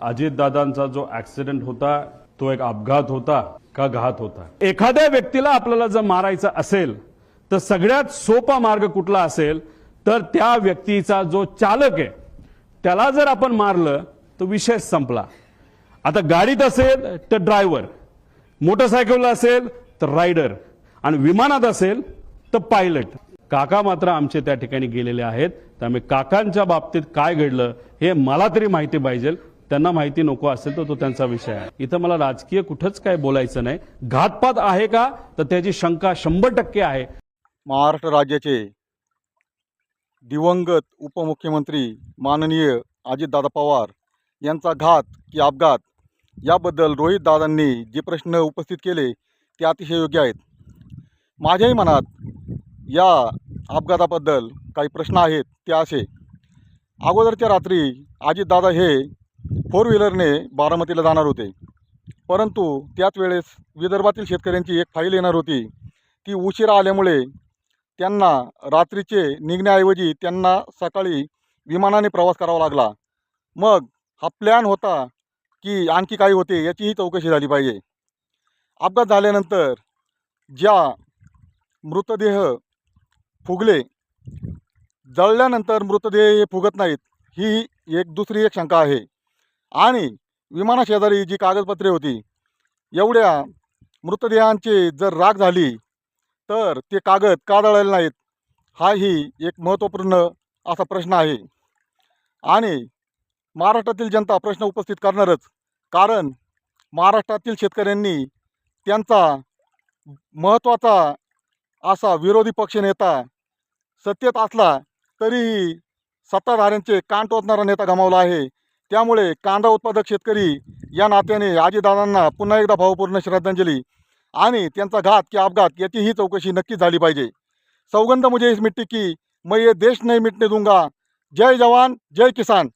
अजितदादांचा जो ऍक्सिडेंट होता तो एक अपघात होता का घात होता? एखाद्या व्यक्तीला आपल्याला जर मारायचं असेल तर सगळ्यात सोपा मार्ग कुठला असेल तर त्या व्यक्तीचा जो चालक आहे त्याला जर आपण मारलं तर विषय संपला. आता गाडीत असेल तर ड्रायव्हर, मोटरसायकलला असेल तर रायडर आणि विमानात असेल तर पायलट. काका मात्र आमचे त्या ठिकाणी गेलेले आहेत. त्यामुळे काकांच्या बाबतीत काय घडलं हे मला तरी माहिती पाहिजे. त्यांना माहिती नको असेल तर तो त्यांचा विषय आहे. इथं मला राजकीय कुठंच काय बोलायचं नाही. घातपात आहे का तर त्याची शंका 100% आहे. महाराष्ट्र राज्याचे दिवंगत उपमुख्यमंत्री माननीय अजितदादा पवार यांचा घात की अपघात याबद्दल रोहितदादांनी जे प्रश्न उपस्थित केले ते अतिशय योग्य आहेत. माझ्याही मनात या अपघाताबद्दल काही प्रश्न आहेत. ते असे, अगोदरच्या रात्री अजितदादा हे 4 व्हीलरने बारामतीला जाणार होते, परंतु त्याच वेळेस विदर्भातील शेतकऱ्यांची एक फाईल येणार होती. ती उशिरा आल्यामुळे त्यांना रात्रीचे निघण्याऐवजी त्यांना सकाळी विमानाने प्रवास करावा लागला. मग हा प्लॅन होता की आणखी काही होते याचीही चौकशी झाली पाहिजे. अपघात झाल्यानंतर ज्या मृतदेह फुगले, जळल्यानंतर मृतदेह हे फुगत नाहीत ही दुसरी एक शंका आहे. आणि विमानाशेजारी जी कागदपत्रे होती, एवढ्या मृतदेहांची जर राख झाली तर ते कागद का जळाले नाहीत हाही एक महत्त्वपूर्ण असा प्रश्न आहे. आणि महाराष्ट्रातील जनता प्रश्न उपस्थित करणारच, कारण महाराष्ट्रातील शेतकऱ्यांनी त्यांचा महत्त्वाचा असा विरोधी पक्षनेता सत्तेत असला तरीही सत्ताधाऱ्यांचे कान टोचणारा नेता गमावला आहे. त्यामुळे कांदा उत्पादक शेतकरी या नात्याने अजितदादांना पुन्हा एकदा भावपूर्ण श्रद्धांजली. आणि त्यांचा घात की अपघात याची ही चौकशी नक्की झाली पाहिजे. सौगंध मुझे इस मिट्टी की, मैं ये देश नहीं मिटने दूंगा. जय जवान जय किसान.